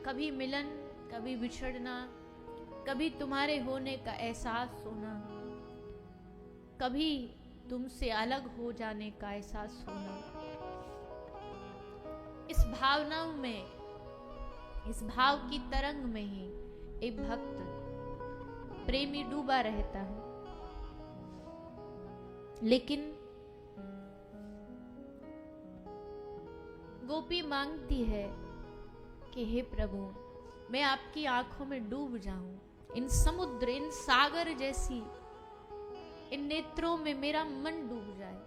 कभी मिलन, कभी बिछड़ना, कभी तुम्हारे होने का एहसास होना, कभी तुमसे अलग हो जाने का एहसास होना। इस भावनाओं में, इस भाव की तरंग में ही एक भक्त प्रेमी डूबा रहता है। लेकिन गोपी मांगती है कि हे प्रभु, मैं आपकी आंखों में डूब जाऊं, इन समुद्र, इन सागर जैसी इन नेत्रों में मेरा मन डूब जाए।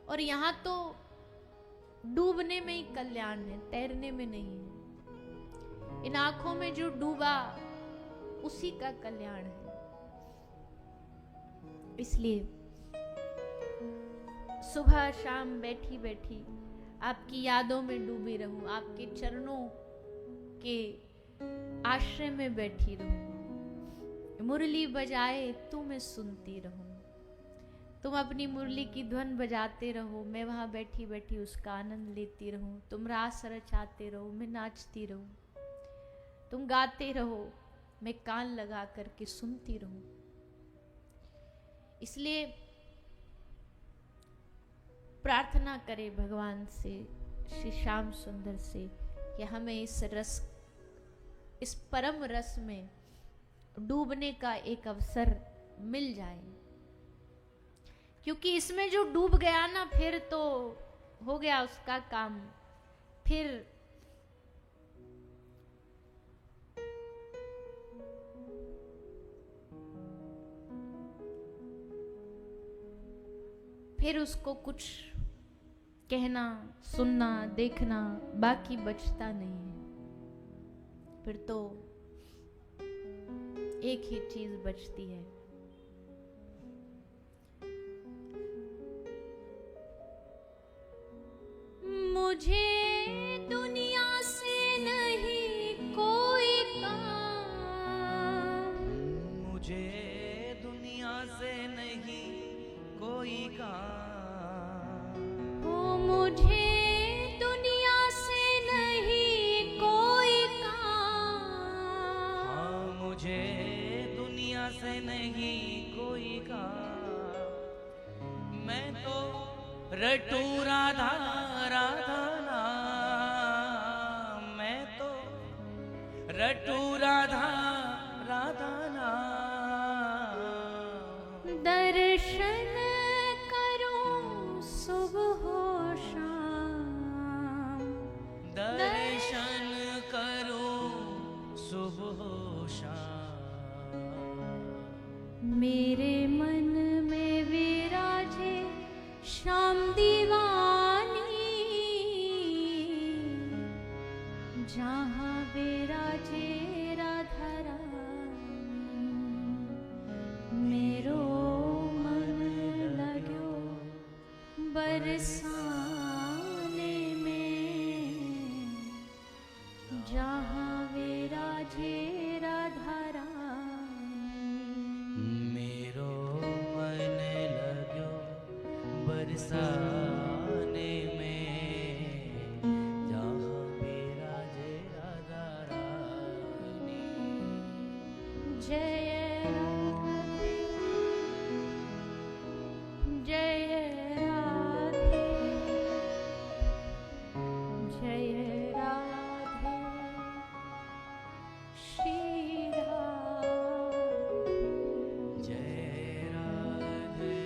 और यहां तो डूबने में ही कल्याण है, तैरने में नहीं है। इन आंखों में जो डूबा उसी का कल्याण है। इसलिए सुबह शाम बैठी बैठी आपकी यादों में डूबी रहूं, आपके चरणों के आश्रय में बैठी रहूं, मुरली बजाए तो मैं सुनती रहूं। तुम अपनी मुरली की ध्वन बजाते रहो, मैं वहां बैठी बैठी उसका आनंद लेती रहूं। तुम रास रचाते रहो, मैं नाचती रहूं। तुम गाते रहो, मैं कान लगा करके सुनती रहूं। इसलिए प्रार्थना करें भगवान से, श्री श्याम सुंदर से, कि हमें इस रस, इस परम रस में डूबने का एक अवसर मिल जाए। क्योंकि इसमें जो डूब गया ना, फिर तो हो गया उसका काम। फिर उसको कुछ कहना, सुनना, देखना बाकी बचता नहीं है। फिर तो एक ही चीज बचती है, मुझे दुनिया से नहीं कोई काम, मुझे दुनिया से नहीं कोई काम, हो मुझे दुनिया से नहीं कोई काम, हाँ मुझे दुनिया से नहीं कोई काम। मैं तो रटू राधा राधा नाम, मैं तो रटू राधा राधा नाम। दर्शन करूं सुबह शाम, दर्शन करूं सुबह शाम। मेरे मन में विराजे श्याम दीवानी, जहाँ विराजे राधा रानी। मेरो मन लगो बरसाने में, जहाँ विराजे राधा रानी। मेरो मन लगो बरसाने में, जहाँ विराजे राधा रानी। जय राधे, जय राधे, जय राधे, श्री राधे। जय राधे,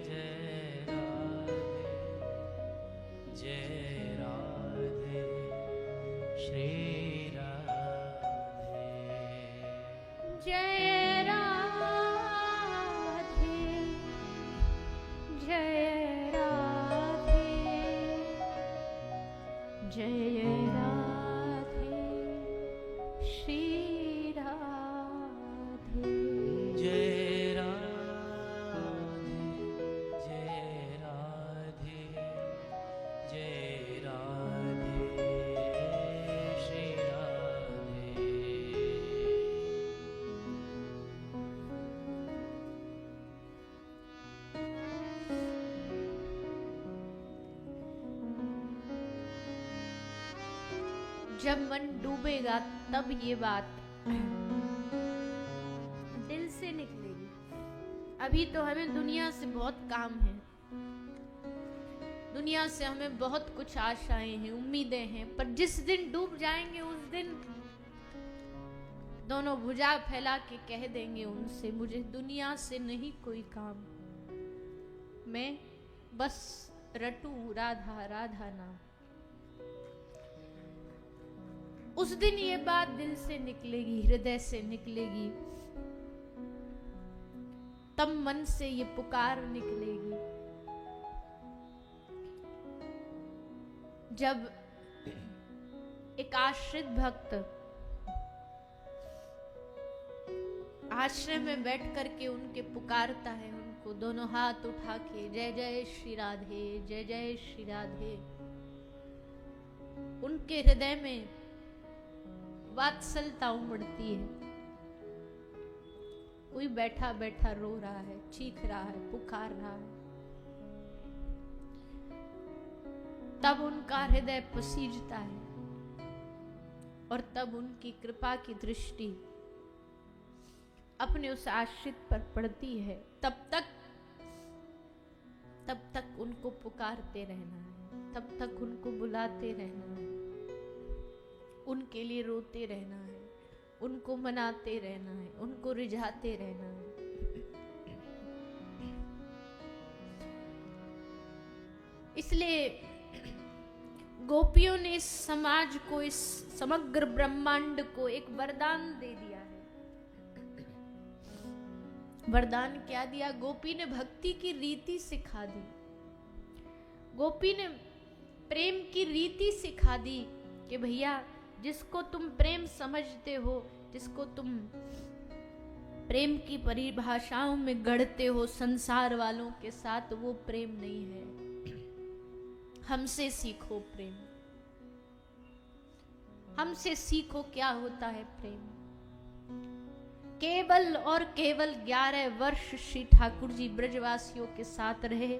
जय राधे, जय राधे, श्री राधे। जय राधे, जय राधे, जय राधे, श्री राधे। जय राधे, जय राधे, जय राधे, श्री राधे। जब मन डूबेगा तब ये बात दिल से निकलेगी। अभी तो हमें दुनिया से बहुत काम है, दुनिया से हमें बहुत कुछ आशाएं हैं, उम्मीदें हैं, पर जिस दिन डूब जाएंगे उस दिन दोनों भुजा फैला के कह देंगे उनसे, मुझे दुनिया से नहीं कोई काम, मैं बस रटूं राधा राधा नाम। उस दिन ये बात दिल से निकलेगी, हृदय से निकलेगी, तब मन से ये पुकार निकलेगी। जब एक आश्रित भक्त आश्रय में बैठ करके उनके पुकारता है, उनको दोनों हाथ उठा के जय जय श्री राधे, जय जय श्री राधे, उनके हृदय में वात्सलता उमड़ती है। कोई बैठा बैठा रो रहा है, चीख रहा है, पुकार रहा है, तब उनका हृदय पसीजता है और तब उनकी कृपा की दृष्टि अपने उस आश्रित पर पड़ती है। तब तक उनको पुकारते रहना है, तब तक उनको बुलाते रहना है, उनके लिए रोते रहना है, उनको मनाते रहना है, उनको रिझाते रहना है। इसलिए गोपियों ने इस समाज को, इस समग्र ब्रह्मांड को एक वरदान दे दिया है। वरदान क्या दिया? गोपी ने भक्ति की रीति सिखा दी, गोपी ने प्रेम की रीति सिखा दी कि भैया जिसको तुम प्रेम समझते हो, जिसको तुम प्रेम की परिभाषाओं में गढ़ते हो संसार वालों के साथ, वो प्रेम नहीं है। हमसे सीखो प्रेम, हमसे सीखो क्या होता है प्रेम। केवल और केवल 11 वर्ष श्री ठाकुर जी ब्रजवासियों के साथ रहे,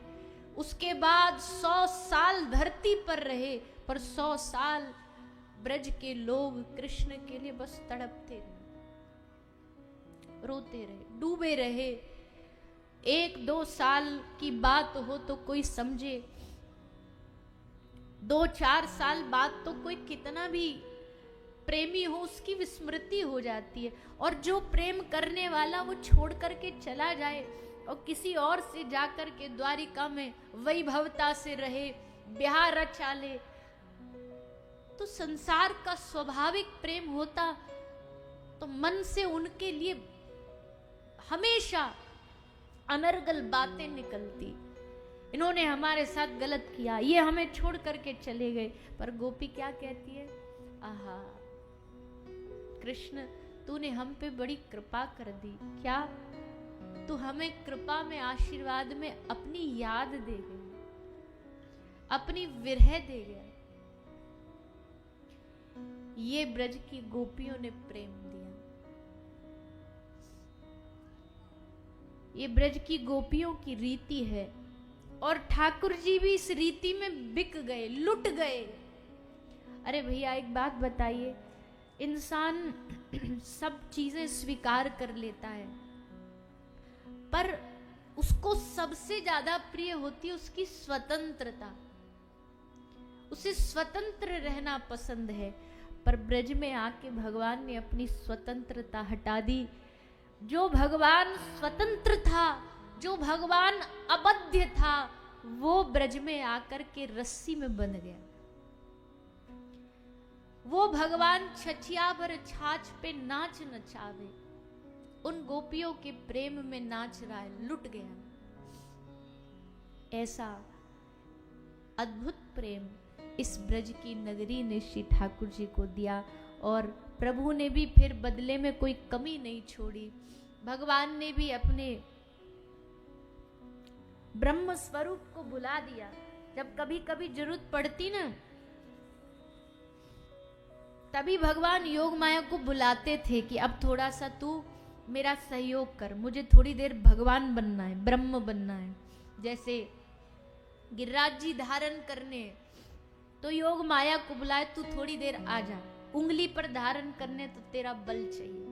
उसके बाद 100 साल धरती पर रहे, पर 100 साल ब्रज के लोग कृष्ण के लिए बस तड़पते रहे, रोते रहे, डूबे रहे। 1-2 साल की बात हो तो कोई समझे, 2-4 साल बाद तो कोई कितना भी प्रेमी हो उसकी विस्मृति हो जाती है। और जो प्रेम करने वाला वो छोड़ करके चला जाए और किसी और से जाकर के द्वारिका में वैभवता से रहे, ब्याह रचा ले, तो संसार का स्वाभाविक प्रेम होता तो मन से उनके लिए हमेशा अनर्गल बातें निकलती। इन्होंने हमारे साथ गलत किया, ये हमें छोड़ करके चले गए, पर गोपी क्या कहती है? आहा कृष्ण, तूने हम पे बड़ी कृपा कर दी। क्या? तू हमें कृपा में, आशीर्वाद में अपनी याद दे गई, अपनी विरह दे गया। ये ब्रज की गोपियों ने प्रेम दिया, ये ब्रज की गोपियों की रीति है। और ठाकुर जी भी इस रीति में बिक गए, लुट गए। अरे भैया एक बात बताइए, इंसान सब चीजें स्वीकार कर लेता है, पर उसको सबसे ज्यादा प्रिय होती है उसकी स्वतंत्रता, उसे स्वतंत्र रहना पसंद है। पर ब्रज में आके भगवान ने अपनी स्वतंत्रता हटा दी। जो भगवान स्वतंत्र था, जो भगवान अबध्य था, वो ब्रज में आकर के रस्सी में बंध गया। वो भगवान छछिया भर छाछ पे नाच नचावे, उन गोपियों के प्रेम में नाच रहा है, लुट गया। ऐसा अद्भुत प्रेम इस ब्रज की नगरी ने श्री ठाकुर जी को दिया। और प्रभु ने भी फिर बदले में कोई कमी नहीं छोड़ी। भगवान ने भी अपने ब्रह्म स्वरूप को बुला दिया। जब कभी कभी जरूरत पड़ती ना, तभी भगवान योग माया को बुलाते थे कि अब थोड़ा सा तू मेरा सहयोग कर, मुझे थोड़ी देर भगवान बनना है, ब्रह्म बनना है। जैसे गिरिराज जी धारण करने तो योग माया को बुलाए, तू थोड़ी देर आ जा, उंगली पर धारण करने तो तेरा बल चाहिए।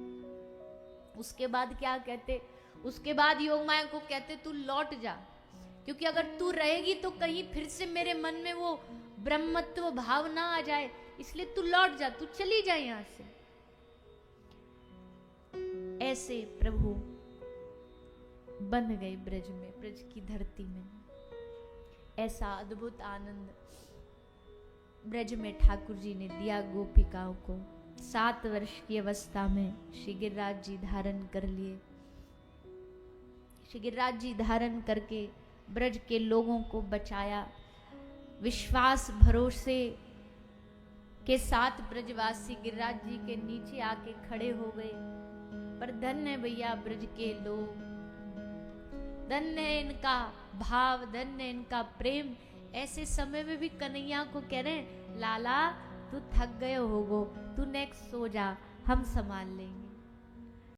उसके बाद क्या कहते, उसके बाद योग माया को कहते तू लौट जा, क्योंकि अगर तू रहेगी तो कहीं फिर से मेरे मन में वो ब्रह्मत्व भाव ना आ जाए, इसलिए तू लौट जा, तू चली जा यहां से। ऐसे प्रभु बन गए ब्रज में, ब्रज की धरती में। ऐसा अद्भुत आनंद ब्रज में ठाकुर जी ने दिया गोपिकाओं को। 7 वर्ष की अवस्था में श्री गिरिराज जी धारण कर लिए। श्री गिरिराज जी धारण करके ब्रज के लोगों को बचाया। विश्वास भरोसे के साथ ब्रजवासी गिरिराज जी के नीचे आके खड़े हो गए। पर धन्य है भैया ब्रज के लोग, धन्य है इनका भाव, धन्य है इनका प्रेम। ऐसे समय में भी कन्हैया को कह रहे हैं, लाला तू थक गए होगो, तू नेक्स्ट सो जा, हम संभाल लेंगे।